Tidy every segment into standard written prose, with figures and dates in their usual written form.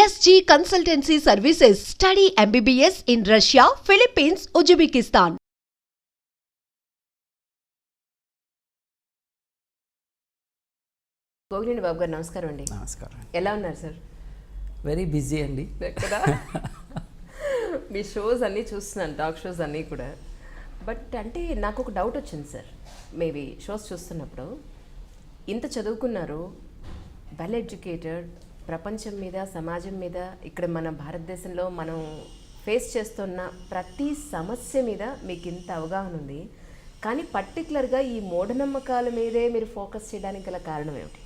SG Consultancy Services. Study MBBS in Russia, Philippines, Uzbekistan. Gogineni బాబు గారు నమస్కారం అండి. నమస్కారం. ఎలా ఉన్నారు సార్? వెరీ బిజీ అండి. కదా మీ షోస్ అన్నీ చూస్తున్నాను, టాక్ షోస్ అన్నీ కూడా. బట్ అంటే నాకు ఒక డౌట్ వచ్చింది సార్, మేబీ షోస్ చూస్తున్నప్పుడు. ఇంత చదువుకున్నారు, వెల్ ఎడ్యుకేటెడ్, ప్రపంచం మీద సమాజం మీద ఇక్కడ మన భారతదేశంలో మనం ఫేస్ చేస్తున్న ప్రతి సమస్య మీద మీకు ఇంత అవగాహన ఉంది. కానీ పర్టికులర్గా ఈ మూఢనమ్మకాల మీదే మీరు ఫోకస్ చేయడానికి గల కారణం ఏమిటి?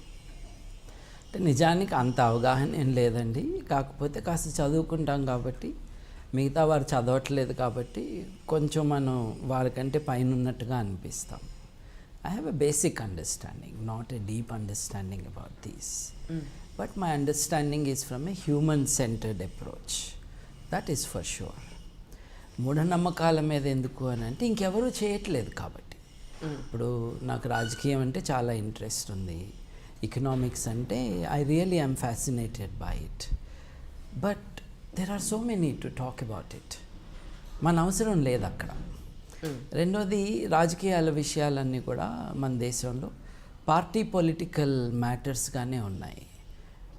అంటే నిజానికి అంత అవగాహన ఏం లేదండి. కాకపోతే కాస్త చదువుకుంటాం కాబట్టి, మిగతా వారు చదవట్లేదు కాబట్టి కొంచెం మనం వాళ్ళకంటే పైన ఉన్నట్టుగా అనిపిస్తాం. I have a basic understanding, not a deep understanding about these. But my understanding is from a human centred approach, that is for sure. మూఢనమ్మకాల మీద ఎందుకు అని అంటే ఇంకెవరూ చేయట్లేదు కాబట్టి. ఇప్పుడు నాకు రాజకీయం అంటే చాలా ఇంట్రెస్ట్ ఉంది, ఎకనామిక్స్ అంటే I really I'm fascinated by it. But there are so many to talk about it. మన అవసరం లేదు అక్కడ. రెండోది, రాజకీయాల విషయాలన్నీ కూడా మన దేశంలో పార్టీ పొలిటికల్ మ్యాటర్స్గానే ఉన్నాయి.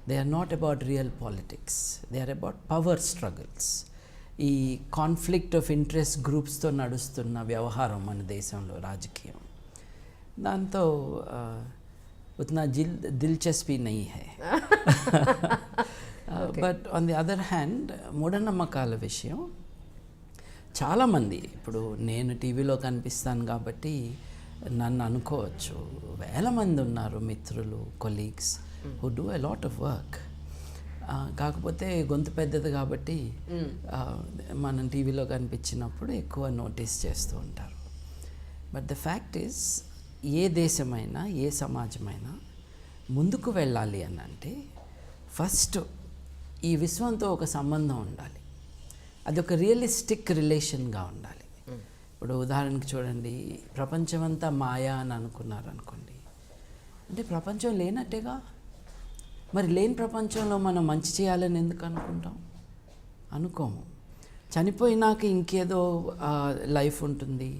They are not about real politics, they are about power struggles. ఈ కాన్ఫ్లిక్ట్ ఆఫ్ ఇంట్రెస్ట్ గ్రూప్స్తో నడుస్తున్న వ్యవహారం మన దేశంలో రాజకీయం. దాంతో ఉतना दिलचस्पी नहीं है. But on the other hand మూఢనమ్మకాల విషయం చాలామంది, ఇప్పుడు నేను టీవీలో కనిపిస్తాను కాబట్టి నన్ను అనుకోవచ్చు, వేల మంది ఉన్నారు మిత్రులు, colleagues who do a lot of work. కాకపోతే గొంతు పెద్దది కాబట్టి మనం టీవీలో కనిపించినప్పుడు ఎక్కువ నోటీస్ చేస్తూ ఉంటారు. బట్ ద ఫ్యాక్ట్ ఈజ్, ఏ దేశమైనా ఏ సమాజమైనా ముందుకు వెళ్ళాలి అని అంటే ఫస్ట్ ఈ విశ్వంతో ఒక సంబంధం ఉండాలి. అది ఒక రియలిస్టిక్ రిలేషన్గా ఉండాలి. ఇప్పుడు ఉదాహరణకి చూడండి, ప్రపంచమంతా మాయా అని అనుకున్నారనుకోండి, అంటే ప్రపంచం లేనట్టేగా. మరి లేని ప్రపంచంలో మనం మంచి చేయాలని ఎందుకు అనుకుంటాం? అనుకోము. చనిపోయినాక ఇంకేదో లైఫ్ ఉంటుంది,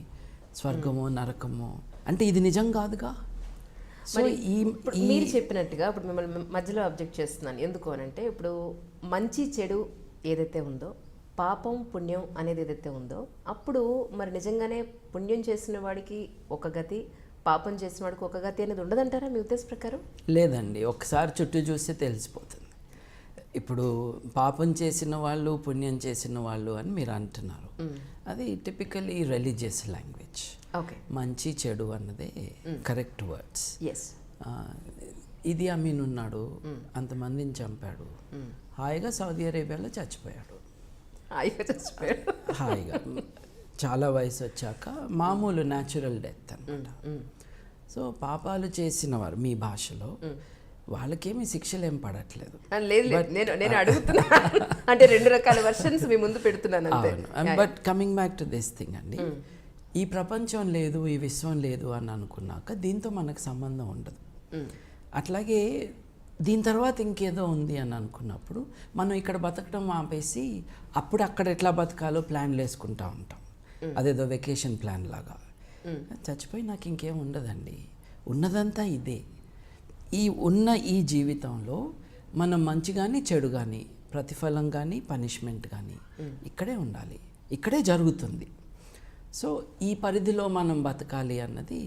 స్వర్గమో నరకమో, అంటే ఇది నిజం కాదుగా. మరి మీరు చెప్పినట్టుగా ఇప్పుడు మిమ్మల్ని మధ్యలో అబ్జెక్ట్ చేస్తున్నాను. ఎందుకు అనంటే, ఇప్పుడు మంచి చెడు ఏదైతే ఉందో, పాపం పుణ్యం అనేది ఏదైతే ఉందో, అప్పుడు మరి నిజంగానే పుణ్యం చేసిన వాడికి ఒక గతి, పాపం చేసిన వాడికి ఒక గతి అనేది ఉండదంటారా మీ ఉద్దేశ ప్రకారం? లేదండి, ఒకసారి చుట్టూ చూస్తే తెలిసిపోతుంది. ఇప్పుడు పాపం చేసిన వాళ్ళు, పుణ్యం చేసిన వాళ్ళు అని మీరు అంటున్నారు. అది టిపికలీ రిలీజియస్ లాంగ్వేజ్. ఓకే, మంచి చెడు అన్నదే కరెక్ట్ వర్డ్స్. ఎస్. ఇది అమీన్ ఉన్నాడు, అంతమందిని చంపాడు, హాయిగా సౌదీ అరేబియాలో చచ్చిపోయాడు. హాయిగా చాలా వయసు వచ్చాక మామూలు న్యాచురల్ డెత్ అన్నమాట. సో పాపాలు చేసిన వారు మీ భాషలో వాళ్ళకేమీ శిక్షలు ఏం పడట్లేదు. నేను అడుగుతున్నా అంటే రెండు రకాల వర్షన్స్ మీ ముందు పెడుతున్నాను. But coming back to this thing అండి, ఈ ప్రపంచం లేదు, ఈ విశ్వం లేదు అని అనుకున్నాక దీంతో మనకు సంబంధం ఉండదు. అట్లాగే దీని తర్వాత ఇంకేదో ఉంది అని అనుకున్నప్పుడు మనం ఇక్కడ బతకడం ఆపేసి అప్పుడు అక్కడ ఎట్లా బతకాలో ప్లాన్లు వేసుకుంటూ ఉంటాం. అదేదో వెకేషన్ ప్లాన్ లాగా. చచ్చిపోయి నాకు ఇంకేం ఉండదండి, ఉన్నదంతా ఇదే. ఈ జీవితంలో మనం మంచి కానీ చెడు కానీ, ప్రతిఫలం కానీ పనిష్మెంట్ కానీ ఇక్కడే ఉండాలి, ఇక్కడే జరుగుతుంది. సో ఈ పరిధిలో మనం బతకాలి అన్నది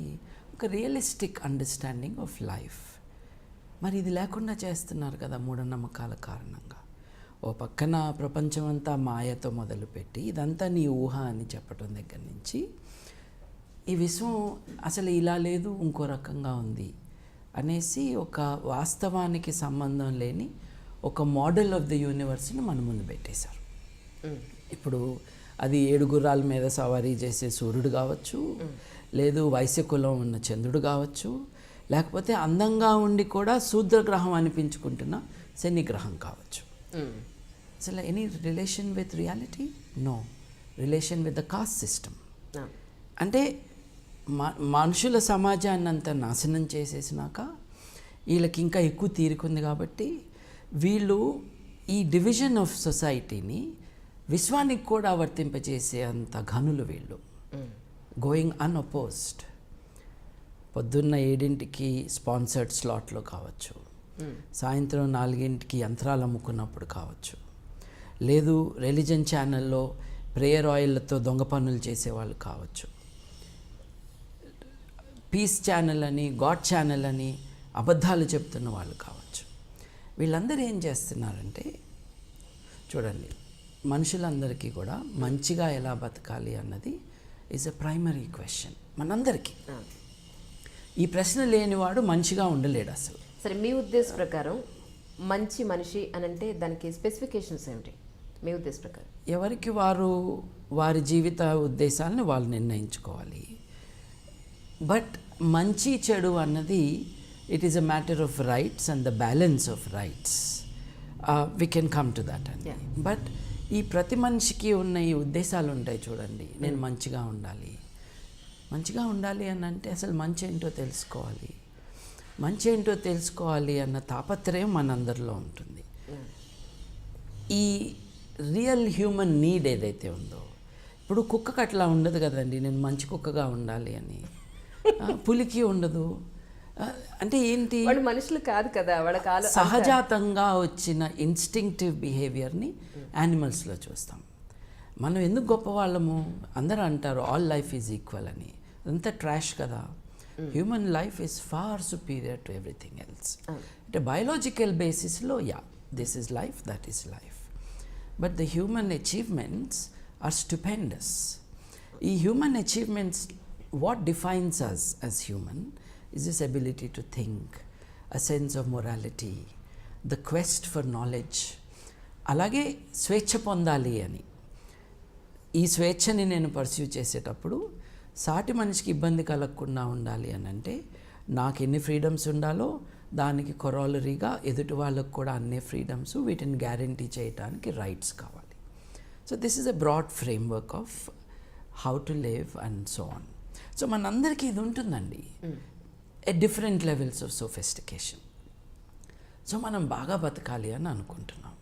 ఒక రియలిస్టిక్ అండర్స్టాండింగ్ ఆఫ్ లైఫ్. మరి ఇది లేకుండా చేస్తున్నారు కదా మూఢనమ్మకాల కారణంగా. ఓ పక్కన ప్రపంచమంతా మాయతో మొదలుపెట్టి ఇదంతా నీ ఊహ అని చెప్పడం దగ్గర నుంచి, ఈ విశ్వం అసలు ఇలా లేదు, ఇంకో రకంగా ఉంది అనేసి ఒక వాస్తవానికి సంబంధం లేని ఒక మోడల్ ఆఫ్ ద యూనివర్స్ని మన ముందు పెట్టేశారు. ఇప్పుడు అది 7 గుర్రాల మీద సవారీ చేసే సూర్యుడు కావచ్చు, లేదు వైశ్యకులం ఉన్న చంద్రుడు కావచ్చు, లేకపోతే అందంగా ఉండి కూడా శూద్రగ్రహం అనిపించుకుంటున్న శని గ్రహం కావచ్చు. అసలు any relation with reality? No. Relation with the caste system. అంటే మనుషుల సమాజాన్ని అంతా నాశనం చేసేసినాక వీళ్ళకి ఇంకా ఎక్కువ తీరికుంది కాబట్టి వీళ్ళు ఈ డివిజన్ ఆఫ్ సొసైటీని విశ్వానికి కూడా వర్తింపజేసే అంత ఘనులు వీళ్ళు. Going unopposed. పొద్దున్న 7ంటికి స్పాన్సర్డ్ స్లాట్లో కావచ్చు, సాయంత్రం 4ంటికి యంత్రాలు అమ్ముకున్నప్పుడు కావచ్చు, లేదు రిలీజన్ ఛానల్లో ప్రేయర్ ఆయిల్లతో దొంగ పనులు చేసేవాళ్ళు కావచ్చు, పీస్ ఛానల్ అని గాడ్ ఛానల్ అని అబద్ధాలు చెప్తున్న వాళ్ళు కావచ్చు. వీళ్ళందరూ ఏం చేస్తున్నారంటే, చూడండి, మనుషులందరికీ కూడా మంచిగా ఎలా బతకాలి అన్నది ఈజ్ ఎ ప్రైమరీ క్వశ్చన్ మనందరికీ. ఈ ప్రశ్న లేనివాడు మంచిగా ఉండలేడు అసలు. సరే, మీ ఉద్దేశ ప్రకారం మంచి మనిషి అని అంటే దానికి స్పెసిఫికేషన్స్ ఏమిటి మీ ఉద్దేశ ప్రకారం? ఎవరికి వారు వారి జీవిత ఉద్దేశాలను వాళ్ళు నిర్ణయించుకోవాలి. బట్ మంచి చెడు అన్నది it is a matter of rights and the balance of rights. We can come to that అండి. బట్ ఈ ప్రతి మనిషికి ఉన్న ఈ ఉద్దేశాలు ఉంటాయి చూడండి. నేను మంచిగా ఉండాలి అని అంటే అసలు మంచి ఏంటో తెలుసుకోవాలి. మంచి ఏంటో తెలుసుకోవాలి అన్న తాపత్రయం మనందరిలో ఉంటుంది. ఈ రియల్ హ్యూమన్ నీడ్ ఏదైతే ఉందో, ఇప్పుడు కుక్కకు అట్లా ఉండదు కదండి, నేను మంచి కుక్కగా ఉండాలి అని. పులికి ఉండదు. అంటే ఏంటి, వాడు మనుషులు కాదు కదా, వాళ్ళ సహజాతంగా వచ్చిన ఇన్స్టింక్టివ్ బిహేవియర్ని యానిమల్స్లో చూస్తాం. మనం ఎందుకు గొప్పవాళ్ళము? అందరూ అంటారు ఆల్ లైఫ్ ఈజ్ ఈక్వల్ అని. అదంతా ట్రాష్ కదా. Human life is far superior to everything else. అంటే బయాలజికల్ బేసిస్లో this is life, that is life. But the human achievements are stupendous. ఈ human achievements, what defines us as human is this ability to think, a sense of morality, the quest for knowledge. అలాగే స్వేచ్ఛ పొందాలి అని. ఈ స్వేచ్ఛని నేను pursue చేసేటప్పుడు సాటి మనిషికి ఇబ్బంది కలగకుండా ఉండాలి అని అంటే నాకు ఎన్ని ఫ్రీడమ్స్ ఉండాలో దానికి కొరాలరీగా ఎదుటి వాళ్ళకు కూడా అన్ని ఫ్రీడమ్స్, వీటిని గ్యారంటీ చేయడానికి రైట్స్ కావాలి. So this is a broad framework of how to live and so on. So మనందరికీ ఇది ఉంటుందండి, at different levels of sophistication. So మనం బాగా బతకాలి అని అనుకుంటున్నాం.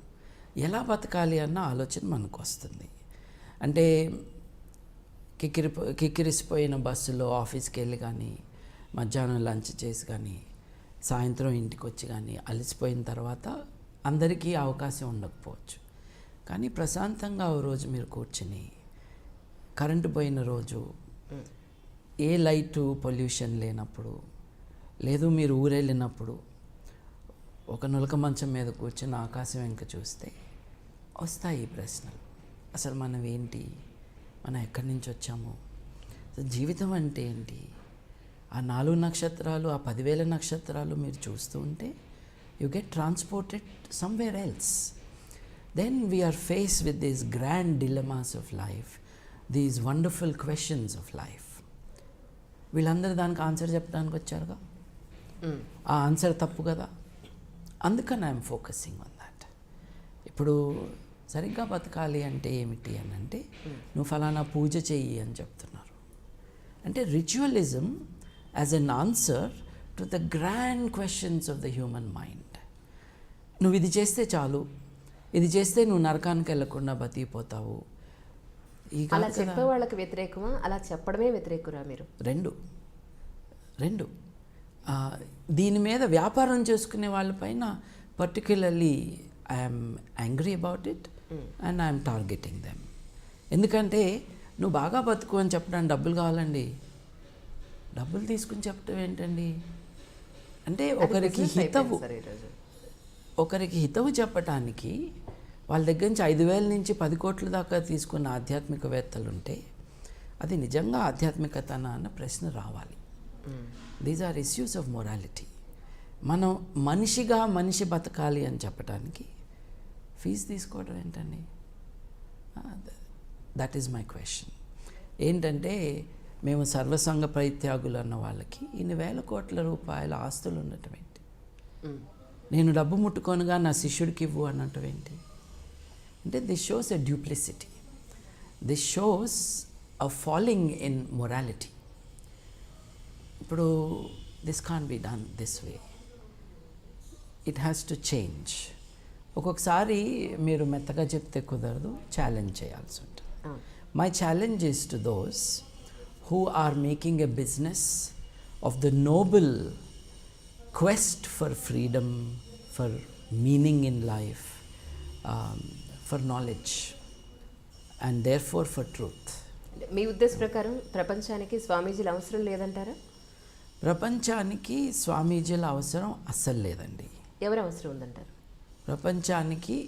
ఎలా బతకాలి అన్న ఆలోచన మనకు వస్తుంది. అంటే కిక్కిరిసిపోయిన బస్సులో ఆఫీస్కి వెళ్ళి కానీ, మధ్యాహ్నం లంచ్ చేసి కానీ, సాయంత్రం ఇంటికి వచ్చి కానీ అలసిపోయిన తర్వాత అందరికీ అవకాశం ఉండకపోవచ్చు. కానీ ప్రశాంతంగా ఓ రోజు మీరు కూర్చుని, కరెంటు పోయిన రోజు, ఏ లైటు పొల్యూషన్ లేనప్పుడు, లేదు మీరు ఊరెళ్ళినప్పుడు ఒక నులక మంచం మీద కూర్చొని ఆకాశం వెంక చూస్తే వస్తాయి ఈ ప్రశ్నలు. అసలు మనం ఏంటి, మనం ఎక్కడి నుంచి వచ్చాము, జీవితం అంటే ఏంటి, ఆ 4 నక్షత్రాలు, ఆ 10,000 నక్షత్రాలు మీరు చూస్తూ ఉంటే you get transported somewhere else. Then we are face with these grand dilemmas of life, these wonderful questions of life. వీళ్ళందరూ దానికి ఆన్సర్ చెప్పడానికి వచ్చారుగా. ఆ ఆన్సర్ తప్పు కదా. అందుకని ఐఎమ్ ఫోకసింగ్ ఆన్ దాట్. ఇప్పుడు సరిగ్గా బతకాలి అంటే ఏమిటి అని అంటే, నువ్వు ఫలానా పూజ చెయ్యి అని చెప్తున్నారు. అంటే ritualism as an answer to the grand questions of the human mind. నువ్వు ఇది చేస్తే చాలు, ఇది చేస్తే నువ్వు నరకానికి వెళ్ళకుండా బతికిపోతావు. అలా చెప్పే వాళ్ళకి వ్యతిరేకమా, అలా చెప్పడమే వ్యతిరేకురా మీరు? రెండు. దీని మీద వ్యాపారం చేసుకునే వాళ్ళపైన particularly I'm angry about it and I'm targeting them. ఎందుకంటే నువ్వు బాగా బతుకు అని చెప్పడానికి డబ్బులు కావాలండి. డబ్బులు తీసుకుని చెప్పడం ఏంటండి? అంటే ఒకరికి హితవు చెప్పటానికి వాళ్ళ దగ్గర నుంచి 5,000 నుంచి 10 కోట్ల దాకా తీసుకున్న ఆధ్యాత్మికవేత్తలు ఉంటే అది నిజంగా ఆధ్యాత్మికతన అన్న ప్రశ్న రావాలి. These are issues of morality. మనం మనిషి బతకాలి అని చెప్పడానికి ఫీజు తీసుకోవడం ఏంటండి? That is my question. ఏంటంటే మేము సర్వసంగ పరిత్యాగులు అన్న వాళ్ళకి ఇన్ని వేల కోట్ల రూపాయల ఆస్తులు ఉండటం ఏంటి? నేను డబ్బు ముట్టుకొనగా నా శిష్యుడికి ఇవ్వు అన్నటం ఏంటి? అంటే this shows a duplicity. This shows a falling in morality. ఇప్పుడు this can be done this way. It has to change. ఒక్కొక్కసారి మీరు మెత్తగా చెప్తే కుదరదు, ఛాలెంజ్ చేయాల్సి ఉంటుంది. My challenge is to those who are making a business of the noble quest for freedom, for meaning in life, for knowledge, and therefore for truth. మీ ఉద్దేశ ప్రకారం ప్రపంచానికి స్వామీజీల అవసరం లేదంటారా? ప్రపంచానికి స్వామీజీల అవసరం అస్సలు లేదండి. ఎవరు అవసరం ఉందంటారు? ప్రపంచానికి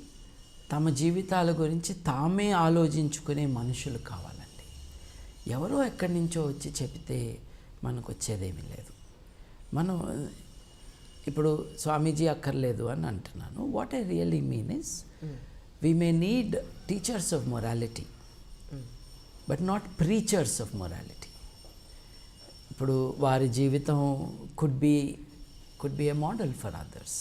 తమ జీవితాల గురించి తామే ఆలోచించుకునే మనుషులు కావాలండి. ఎవరో ఎక్కడి నుంచో వచ్చి చెబితే మనకు వచ్చేదేమీ లేదు. మనం ఇప్పుడు స్వామీజీ అక్కర్లేదు అని అంటున్నాను. What I really mean is we may need teachers of morality but not preachers of morality. ఇప్పుడు వారి జీవితం could be a model for others.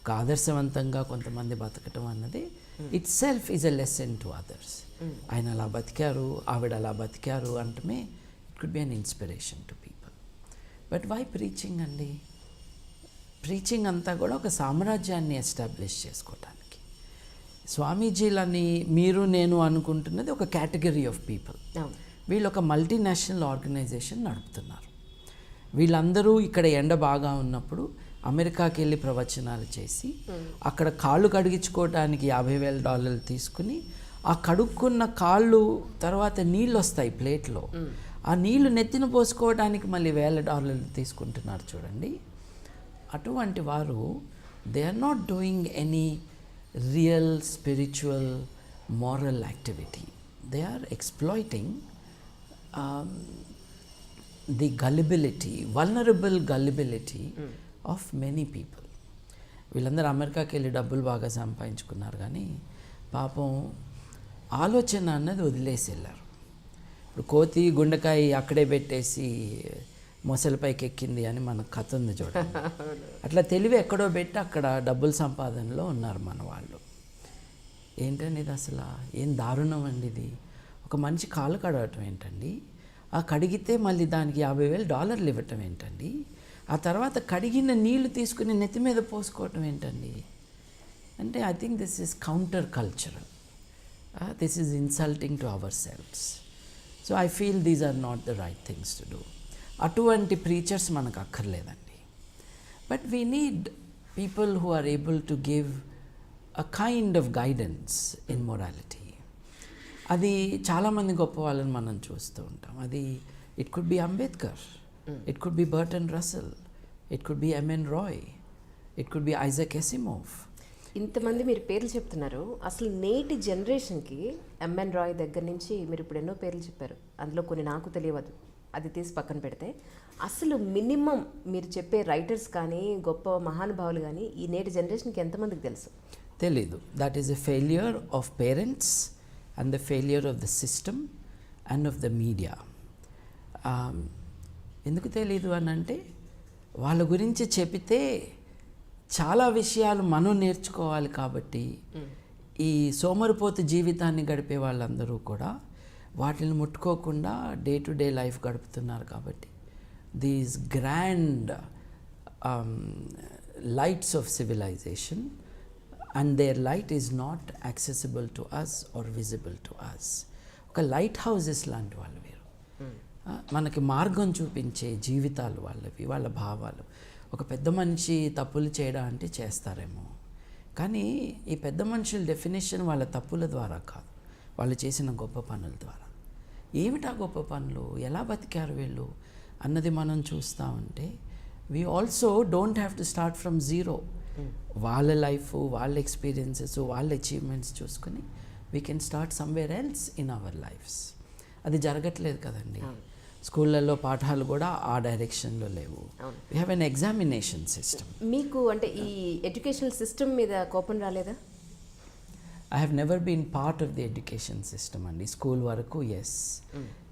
ఒక ఆదర్శవంతంగా కొంతమంది బతకటం అన్నది itself is a lesson to others. ఆయన అలా బతికారు, ఆవిడ అలా బతికారు అంటమే it could be an inspiration to people. But why preaching అండి? ప్రీచింగ్ అంతా కూడా ఒక సామ్రాజ్యాన్ని ఎస్టాబ్లిష్ చేసుకోవటానికి. స్వామీజీలని మీరు నేను అనుకుంటున్నది ఒక కేటగిరీ ఆఫ్ పీపుల్. వీళ్ళు ఒక మల్టీనేషనల్ ఆర్గనైజేషన్ నడుపుతున్నారు. వీళ్ళందరూ ఇక్కడ ఎండ బాగా ఉన్నప్పుడు అమెరికాకి వెళ్ళి ప్రవచనాలు చేసి అక్కడ కాళ్ళు కడిగించుకోవడానికి $50,000 తీసుకుని ఆ కడుక్కున్న కాళ్ళు తర్వాత నీళ్ళు వస్తాయి ప్లేట్లో, ఆ నీళ్లు నెత్తిన పోసుకోవడానికి మళ్ళీ $1,000 తీసుకుంటున్నారు చూడండి. అటువంటి వారు they are not doing any real spiritual moral activity. They are exploiting the gullibility, vulnerable gullibility of many people. వీళ్ళందరూ అమెరికాకి వెళ్ళి డబ్బులు బాగా సంపాదించుకున్నారు కానీ పాపం ఆలోచన అన్నది వదిలేసి వెళ్ళారు. ఇప్పుడు కోతి గుండెకాయ అక్కడే పెట్టేసి మొసలిపైకి ఎక్కింది అని మనకు కథ ఉంది చూడండి. అట్లా తెలివి ఎక్కడో పెట్టి అక్కడ డబ్బుల సంపాదనలో ఉన్నారు మన వాళ్ళు. ఏంటండి ఇది అసలు ఏం దారుణం అండి ఇది. ఒక మనిషి కాళ్ళు కడగటం ఏంటండి, ఆ కడిగితే మళ్ళీ దానికి $50,000 ఇవ్వటం ఏంటండి, ఆ తర్వాత కడిగిన నీళ్లు తీసుకుని నెత్తి మీద పోసుకోవటం ఏంటండి అంటే I think this is counter cultural, this is insulting to our selves. So I feel these are not the right things to do. అటువంటి ప్రీచర్స్ మనకు అక్కర్లేదండి. But we need people who are able to give a kind of guidance in morality. అది చాలామంది గొప్ప వాళ్ళని మనం చూస్తూ ఉంటాం. అది it could be Ambedkar, it could be Bertrand Russell, it could be M.N. Roy, it could B Isaac Asimov. ఇంతమంది మీరు పేర్లు చెప్తున్నారు. అసలు నేటి జనరేషన్కి M.N. రాయ్ దగ్గర నుంచి మీరు ఇప్పుడు ఎన్నో పేర్లు చెప్పారు, అందులో కొన్ని నాకు తెలియదు, అది తీసి పక్కన పెడితే అసలు మినిమం మీరు చెప్పే రైటర్స్ కానీ గొప్ప మహానుభావులు కానీ ఈ నేటి జనరేషన్కి ఎంతమందికి తెలుసు? తెలీదు. That is a failure of parents and the failure of the system and of the media. ఎందుకు తెలీదు అని అంటే వాళ్ళ గురించి చెబితే చాలా విషయాలు మనం నేర్చుకోవాలి కాబట్టి ఈ సోమరిపోతు జీవితాన్ని గడిపే వాళ్ళందరూ కూడా వాటిని ముట్టుకోకుండా డే టు డే లైఫ్ గడుపుతున్నారు. కాబట్టి these grand lights of civilisation and their light is not accessible to us or visible to us. ఒక లైట్ హౌసెస్ లాంటి వాళ్ళు వీరు. మనకి మార్గం చూపించే జీవితాలు వాళ్ళవి, వాళ్ళ భావాలు. ఒక పెద్ద మనిషి తప్పులు చేయడం అంటే చేస్తారేమో, కానీ ఈ పెద్ద మనుషుల డెఫినేషన్ వాళ్ళ తప్పుల ద్వారా కాదు, వాళ్ళు చేసిన గొప్ప పనుల ద్వారా. ఏమిటా గొప్ప పనులు, ఎలా బతికారు వీళ్ళు అన్నది మనం చూస్తూ ఉంటే we also don't have to start from zero. వాళ్ళ లైఫ్, వాళ్ళ ఎక్స్పీరియన్సెస్, వాళ్ళ అచీవ్మెంట్స్ చూసుకుని we can start somewhere else in our lives. అది జరగట్లేదు కదండి. స్కూళ్ళల్లో పాఠాలు కూడా ఆ డైరెక్షన్లో లేవు. We have an examination system. మీకు అంటే ఈ ఎడ్యుకేషనల్ సిస్టమ్ మీద కోపం రాలేదా? I have never been part of the education system అండి. స్కూల్ వరకు ఎస్,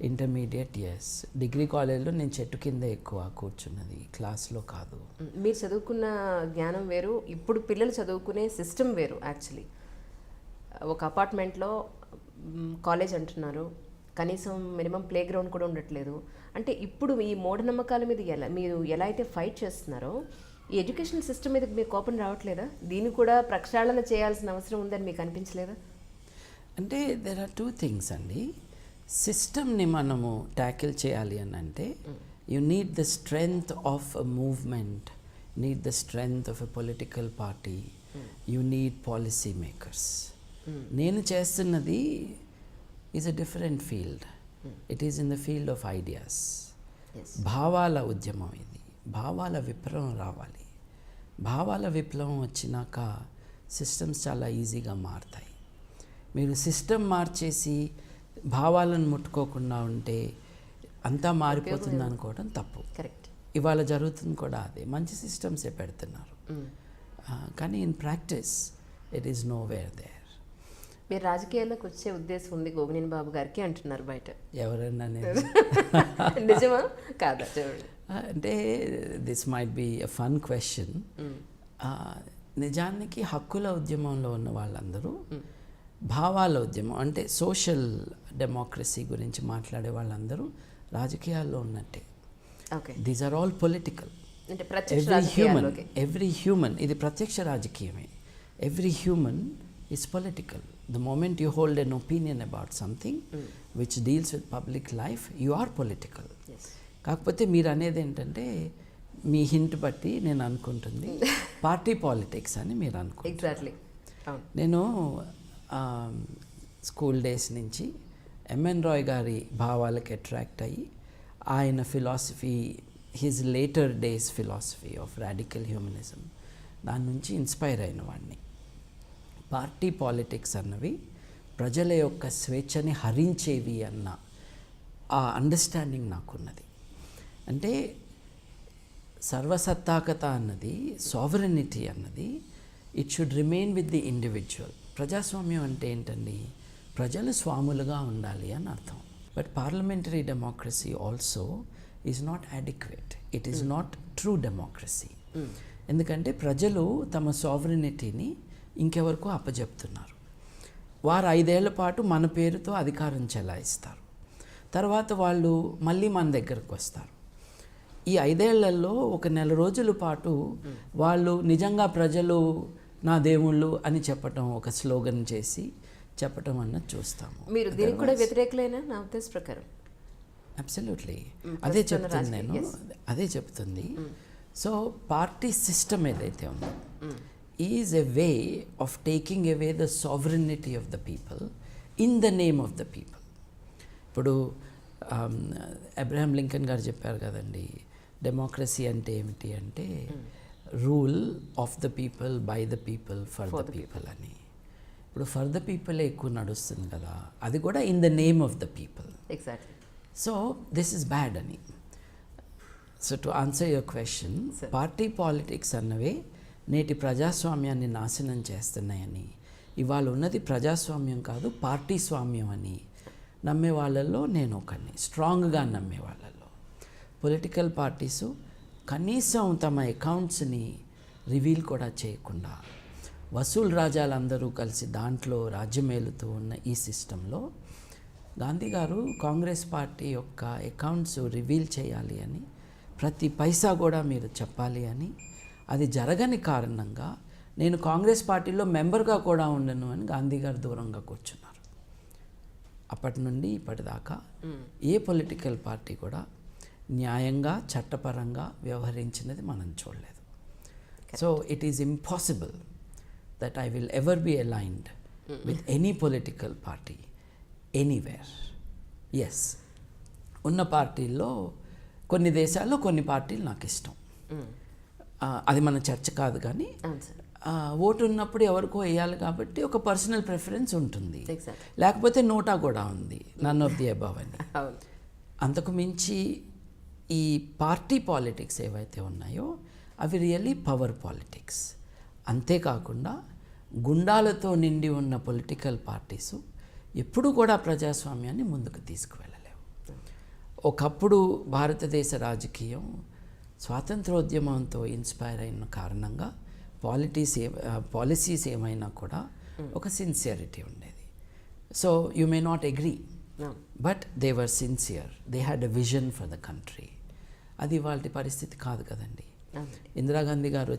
ఇంటర్మీడియట్ ఎస్, డిగ్రీ కాలేజ్లో నేను చెట్టు కింద ఎక్కువ కూర్చున్నది, క్లాస్లో కాదు. మీరు చదువుకున్న జ్ఞానం వేరు, ఇప్పుడు పిల్లలు చదువుకునే సిస్టమ్ వేరు. యాక్చువల్లీ ఒక అపార్ట్మెంట్లో కాలేజ్ అంటున్నారు, కనీసం మినిమం ప్లే గ్రౌండ్ కూడా ఉండట్లేదు. అంటే ఇప్పుడు ఈ మూఢనమ్మకాల మీద మీరు ఎలా అయితే ఫైట్ చేస్తున్నారో ఈ ఎడ్యుకేషన్ సిస్టమ్ మీద మీకు కోపం రావట్లేదా? దీన్ని కూడా ప్రక్షాళన చేయాల్సిన అవసరం ఉందని మీకు అనిపించలేదా? అంటే దెర్ ఆర్ 2 థింగ్స్ అండి. సిస్టమ్ని మనము ట్యాకిల్ చేయాలి అని అంటే you need the strength of a movement, need the strength of a political party, you need policy makers. నేను చేస్తున్నది is a different field. It is in the field of ideas. భావాల ఉద్యమం ఇది. భావాల విప్లవం రావాలి. భావాల విప్లవం వచ్చినాక సిస్టమ్స్ చాలా ఈజీగా మారుతాయి. మీరు సిస్టమ్ మార్చేసి భావాలను ముట్టుకోకుండా ఉంటే అంతా మారిపోతుంది అనుకోవడం తప్పు. కరెక్ట్. ఇవాళ జరుగుతుంది కూడా అదే. మంచి సిస్టమ్సే పెడుతున్నారు, కానీ in practice it is nowhere there. మీరు రాజకీయాల్లోకి వచ్చే ఉద్దేశం ఉంది గోవినేని బాబు గారికి అంటున్నారు బయట. ఎవరన్నా నిజమా కాదా? చూడండి, అంటే this might be a fun question. నిజానికి హక్కుల ఉద్యమంలో ఉన్న వాళ్ళందరూ భావాల ఉద్యమం అంటే సోషల్ డెమోక్రసీ గురించి మాట్లాడే వాళ్ళందరూ రాజకీయాల్లో ఉన్నట్టే. Okay, these are all political. అంటే ఎవ్రీ హ్యూమన్ ఇది ప్రత్యక్ష రాజకీయమే. Every human is political. The moment you hold an opinion about something which deals with public life, you are political. కాకపోతే మీరు అనేది ఏంటంటే మీ హింట్ బట్టి నేను అనుకుంటుంది పార్టీ పాలిటిక్స్ అని మీరు అనుకుంటారు. ఎగ్జాక్ట్లీ. నేను స్కూల్ డేస్ నుంచి ఎంఎన్ రాయ్ గారి భావాలకు అట్రాక్ట్ అయ్యి ఆయన philosophy, his later days philosophy of radical humanism, దాని నుంచి ఇన్స్పైర్ అయిన వాడిని. పార్టీ పాలిటిక్స్ అన్నవి ప్రజల యొక్క స్వేచ్ఛని హరించేవి అన్న ఆ అండర్స్టాండింగ్ నాకున్నది. అంటే సర్వసత్తాకత అన్నది, సావరెనిటీ అన్నది it should remain with the individual. ప్రజాస్వామ్యం అంటే ఏంటండి? ప్రజలు స్వాములుగా ఉండాలి అని అర్థం. But parliamentary democracy also is not adequate. It is not true democracy. ఎందుకంటే ప్రజలు తమ సావరెనిటీని ఇంకెవరికో అప్పజెప్తున్నారు. వారు 5 ఏళ్ల పాటు మన పేరుతో అధికారం చెలాయిస్తారు. తర్వాత వాళ్ళు మళ్ళీ మన దగ్గరకు వస్తారు. ఈ 5 ఏళ్లలో ఒక నెల రోజుల పాటు వాళ్ళు నిజంగా ప్రజలు నా దేవుళ్ళు అని చెప్పటం, ఒక స్లోగన్ చేసి చెప్పటం అన్నది చూస్తాము. మీరు దీనికి కూడా వ్యతిరేకులైనా నా ఉద్దేశ ప్రకారం? అబ్సల్యూట్లీ. అదే చెప్తుంది నేను, అదే చెప్తుంది. సో పార్టీ సిస్టమ్ ఏదైతే ఉందో is a way of taking away the sovereignty of the people in the name of the people. ఇప్పుడు అబ్రహాం లింకన్ గారు చెప్పారు కదండి, డెమోక్రసీ అంటే ఏమిటి అంటే rule of the people, by the people, for the people అని. ఇప్పుడు ఫర్ ద పీపుల్ ఎక్కువ నడుస్తుంది కదా, అది కూడా in the name of the people. Exactly. So this is bad అని. So to answer your question, party politics అన్నవే నేటి ప్రజాస్వామ్యాన్ని నాశనం చేస్తున్నాయని, ఇవాళ ఉన్నది ప్రజాస్వామ్యం కాదు పార్టీ స్వామ్యం అని నమ్మే వాళ్ళల్లో నేను ఒకరిని, స్ట్రాంగ్గా నమ్మే వాళ్ళల్లో. పొలిటికల్ పార్టీసు కనీసం తమ అకౌంట్స్ని రివీల్ కూడా చేయకుండా వసూలు రాజాలందరూ కలిసి దాంట్లో రాజ్యమేలుతూ ఉన్న ఈ సిస్టంలో గాంధీ గారు కాంగ్రెస్ పార్టీ యొక్క అకౌంట్స్ రివీల్ చేయాలి అని, ప్రతి పైసా కూడా మీరు చెప్పాలి అని, అది జరగని కారణంగా నేను కాంగ్రెస్ పార్టీలో మెంబర్గా కూడా ఉండను అని గాంధీ గారు దూరంగా కూర్చున్నారు. అప్పటి నుండి ఇప్పటిదాకా ఏ పొలిటికల్ పార్టీ కూడా న్యాయంగా, చట్టపరంగా వ్యవహరించినది మనం చూడలేదు. So it is impossible that I will ever be aligned with any political party anywhere. Yes, ఉన్న పార్టీల్లో కొన్ని దేశాల్లో కొన్ని పార్టీలు నాకు ఇష్టం, అది మన చర్చ కాదు. కానీ ఓటు ఉన్నప్పుడు ఎవరికో వేయాలి కాబట్టి ఒక పర్సనల్ ప్రిఫరెన్స్ ఉంటుంది, లేకపోతే నోటా కూడా ఉంది, నన్ ఆఫ్ ది అబవ్ అని. అంతకు మించి ఈ పార్టీ పాలిటిక్స్ ఏవైతే ఉన్నాయో అవి రియల్లీ పవర్ పాలిటిక్స్. అంతేకాకుండా గుండాలతో నిండి ఉన్న పొలిటికల్ పార్టీసు ఎప్పుడు కూడా ప్రజాస్వామ్యాన్ని ముందుకు తీసుకువెళ్ళలేవు. ఒకప్పుడు భారతదేశ రాజకీయం స్వాతంత్రోద్యమంతో ఇన్స్పైర్ అయిన కారణంగా పాలసీస్ ఏమైనా కూడా ఒక సిన్సియరిటీ ఉండేది. So you may not agree, but they were sincere, they had a vision for the country. అది వాళ్ళ పరిస్థితి కాదు కదండి. ఇందిరాగాంధీ గారు